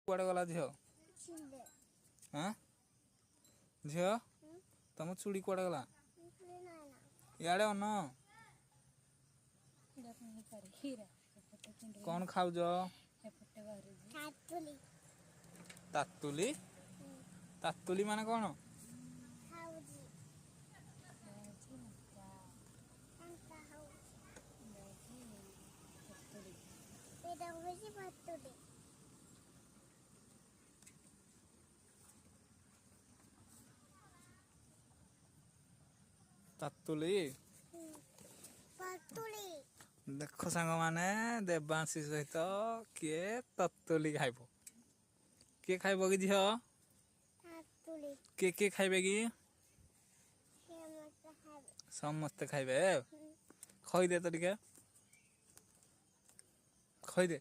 कुआड़े गला झील हाँ झील तुम चूड़ी कुआड़े गला इे अन कौन खाऊज तातुली तातुली माने कौन तातुली देख सांग माने देवांशी सहित किए ततुली खाइब किए खाइब कि झील किए खाइबे कि समस्ते खाइबे खई दे तो टिके खई दे।